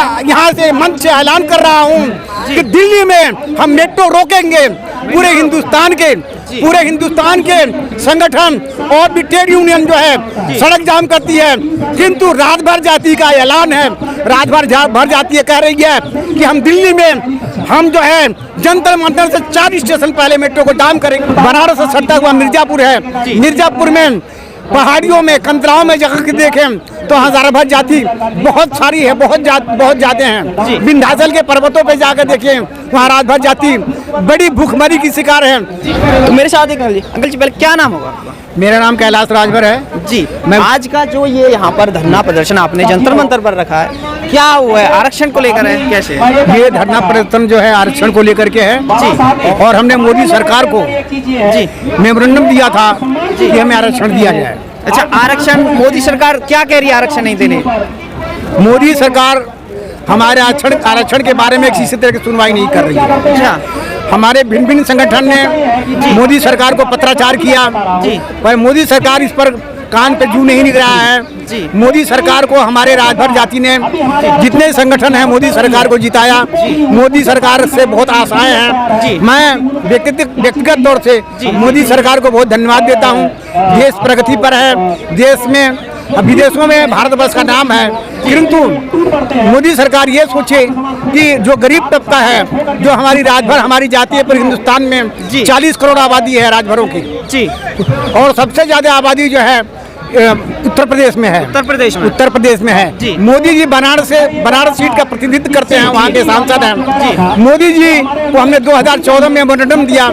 मैं यहाँ से मंच से ऐलान कर रहा हूँ कि दिल्ली में हम मेट्रो रोकेंगे। पूरे हिंदुस्तान के संगठन और भी ट्रेड यूनियन जो है सड़क जाम करती है, किंतु रात भर जाति का ऐलान है। रात भर जाति कह रही है कि हम दिल्ली में हम जो है जंतर मंतर से 4 स्टेशन पहले मेट्रो को जाम करेंगे। बनारस से सटता हुआ मिर्जापुर है। मिर्जापुर में पहाड़ियों में कंदराओं में जगह के देखें तो हजारों भर जाति बहुत सारी है, बहुत ज्यादा हैं। विंध्याचल के पर्वतों पे जाकर देखें, वहाँ रात भर जाति बड़ी भूखमरी की शिकार है। तो मेरे साथ एक अंकल जी, पहले क्या नाम होगा आपका? मेरा नाम कैलाश राजभर है जी। आज का जो ये यहाँ पर धरना प्रदर्शन आपने जंतर मंतर पर रखा है, क्या हुआ है? आरक्षण को लेकर है? कैसे? ये धरना प्रदर्शन जो है आरक्षण को लेकर के है जी। और हमने मोदी सरकार को जी मेमोरेंडम दिया था कि हमें आरक्षण दिया जाए। अच्छा, आरक्षण मोदी सरकार क्या कह रही है आरक्षण नहीं देने? मोदी सरकार हमारे आरक्षण के बारे में किसी तरह की सुनवाई नहीं कर रही है। अच्छा, हमारे भिन्न संगठन ने मोदी सरकार को पत्राचार किया, पर मोदी सरकार इस पर कान पे जू नहीं निकल रहा है। मोदी सरकार को हमारे राजभर जाति ने जितने संगठन हैं मोदी सरकार को जिताया। मोदी सरकार से बहुत आशाएं हैं। मैं व्यक्तिगत तौर से मोदी सरकार को बहुत धन्यवाद देता हूं। देश प्रगति पर है, देश में विदेशों में भारतवर्ष का नाम है, किंतु मोदी सरकार ये सोचे कि जो गरीब तबका है, जो हमारी राजभर हमारी जाति है, पर हिंदुस्तान में 40 करोड़ आबादी है राजभरों की जी, और सबसे ज्यादा आबादी जो है उत्तर प्रदेश में है। उत्तर प्रदेश में है। मोदी जी बनारस सीट का प्रतिनिधित्व करते हैं, वहाँ के सांसद हैं। मोदी जी को हमने 2014 में मेमोरेंडम दिया।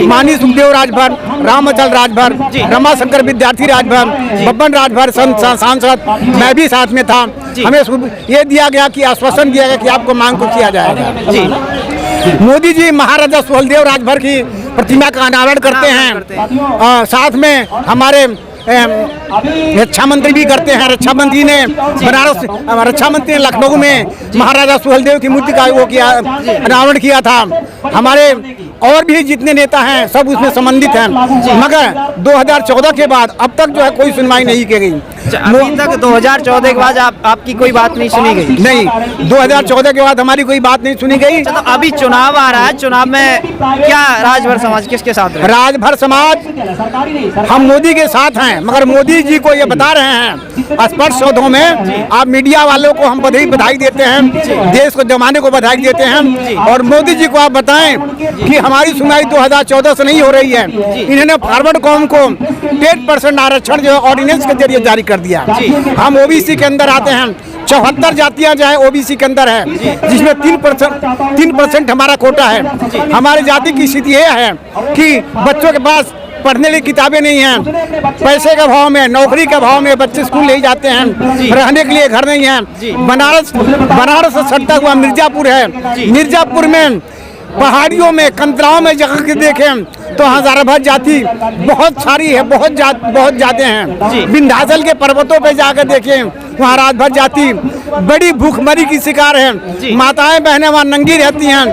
माननीय सुखदेव राजभर, रामाचल राजभर, रमाशंकर विद्यार्थी राजभर, बब्बन राजभर सांसद, मैं भी साथ में था। हमें ये दिया गया कि आश्वासन दिया गया कि आपको मांग को किया जाएगा जी। मोदी जी महाराजा सुहेलदेव राजभर की प्रतिमा का अनावरण करते हैं। साथ में हमारे रक्षा मंत्री भी करते हैं। रक्षा मंत्री ने रक्षा मंत्री ने लखनऊ में महाराजा सुहेलदेव की मूर्ति का वो किया, अनावरण किया था। हमारे और भी जितने नेता हैं सब उसमें संबंधित हैं, मगर 2014 के बाद अब तक जो है कोई सुनवाई नहीं की गई। अभी तक 2014 के बाद आपकी कोई बात नहीं सुनी गई? नहीं, 2014 के बाद हमारी कोई बात नहीं सुनी गई। तो अभी चुनाव आ रहा है, चुनाव में क्या राजभर समाज किसके साथ है? राजभर समाज हम मोदी के साथ हैं, मगर मोदी जी को ये बता रहे हैं स्पष्ट शब्दों में। आप मीडिया वालों को हम बधाई देते हैं, देश को जमाने को बधाई देते हैं, और मोदी जी को आप बताएं कि हमारी सुनवाई 2014 से नहीं हो रही है। इन्होंने फॉरवर्ड कॉम को 10% आरक्षण जो है ऑर्डिनेंस के जरिए जारी कर दिया। हम ओबीसी के अंदर आते हैं, 74 जातियां जो है ओबीसी के अंदर है, जिसमें 3% हमारा कोटा है। हमारी जाति की स्थिति यह है कि बच्चों के पास पढ़ने की किताबें नहीं हैं, पैसे के भाव में, नौकरी के भाव में बच्चे स्कूल नहीं जाते हैं, रहने के लिए घर नहीं है। बनारस से सटता हुआ मिर्जापुर है। मिर्जापुर में पहाड़ियों में कंदराओं में जगह के देखें तो हजारों भर जाति बहुत सारी है, बहुत ज्यादा हैं। विंध्याचल के पर्वतों पे जाकर देखें, वहाँ रात भर जाति बड़ी भूखमरी की शिकार है। माताएं बहनें वहाँ नंगी रहती हैं।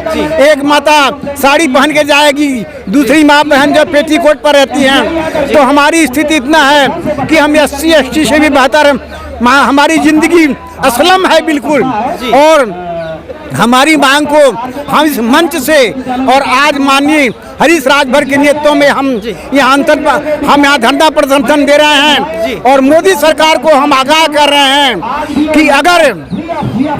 एक माता साड़ी पहन के जाएगी, दूसरी माँ बहन जो पेटीकोट पर रहती हैं। तो हमारी स्थिति इतना है कि हम SC ST से भी बेहतर हमारी जिंदगी असलम है बिल्कुल। और हमारी मांग को हम इस मंच से और आज माननीय हरीश राजभर के नेतृत्व में हम यहाँ धरना प्रदर्शन दे रहे हैं, और मोदी सरकार को हम आगाह कर रहे हैं कि अगर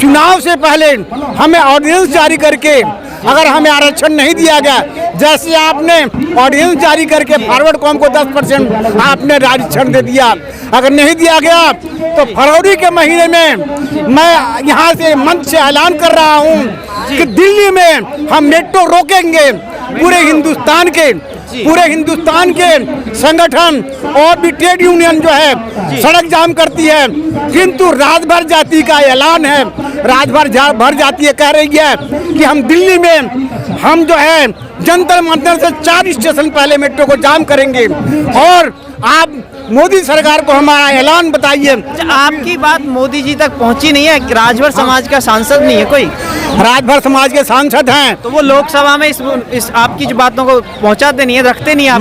चुनाव से पहले हमें ऑर्डिनेंस जारी करके अगर हमें आरक्षण नहीं दिया गया, जैसे आपने ऑर्डिनेंस जारी करके फॉरवर्ड कॉम को 10% आपने आरक्षण दे दिया, अगर नहीं दिया गया तो फरवरी के महीने में मैं यहाँ से मंच से ऐलान कर रहा हूँ कि दिल्ली में हम मेट्रो रोकेंगे। पूरे हिंदुस्तान के संगठन और भी ट्रेड यूनियन जो है सड़क जाम करती है, किंतु रात भर जाति का ऐलान है। रात भर जाति कह रही है कि हम दिल्ली में हम जो है जंतर मंतर से 4 स्टेशन पहले मेट्रो को जाम करेंगे। और आप मोदी सरकार को हमारा ऐलान बताइए। आपकी बात मोदी जी तक पहुंची नहीं है? राजभर समाज का सांसद नहीं है कोई? राजभर समाज के सांसद हैं, तो वो लोकसभा में इस आपकी जो बातों को पहुंचाते नहीं है, रखते नहीं है।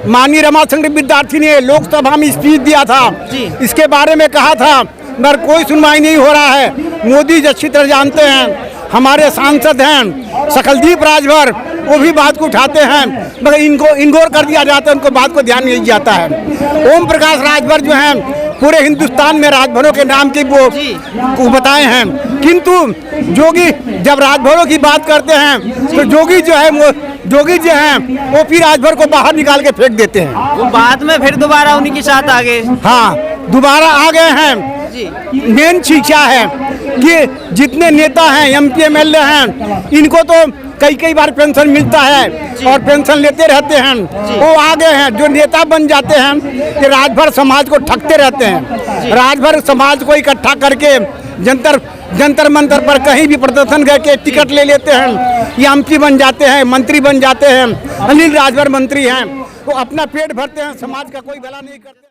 माननीय रमाशंकर विद्यार्थी ने लोकसभा में स्पीच दिया था, इसके बारे में कहा था मगर कोई सुनवाई नहीं हो रहा है। मोदी जी अच्छी तरह जानते हैं, हमारे सांसद हैं सकलदीप राजभर, वो भी बात को उठाते हैं, मगर इनको इग्नोर कर दिया जाता है, उनको बात को ध्यान नहीं जाता है। ओम प्रकाश राजभर जो हैं पूरे हिंदुस्तान में राजभरों के नाम की वो बताए हैं, किंतु जोगी जब राजभरों की बात करते हैं तो जोगी जो हैं वो फिर राजभर को बाहर निकाल के फेंक देते हैं। वो बाद में फिर दोबारा उन्हीं के साथ आ गए। हाँ, दोबारा आ गए हैं। मेन शिक्षा है कि जितने नेता हैं, एमपी एमएलए हैं, इनको तो कई बार पेंशन मिलता है और पेंशन लेते रहते हैं। वो आ गए हैं, जो नेता बन जाते हैं कि राजभर समाज को ठगते रहते हैं। राजभर समाज को इकट्ठा करके जंतर मंतर पर कहीं भी प्रदर्शन करके टिकट ले लेते हैं, ये एमपी बन जाते हैं, मंत्री बन जाते हैं। अनिल राजभर मंत्री हैं, वो अपना पेट भरते हैं, समाज का कोई भला नहीं करते।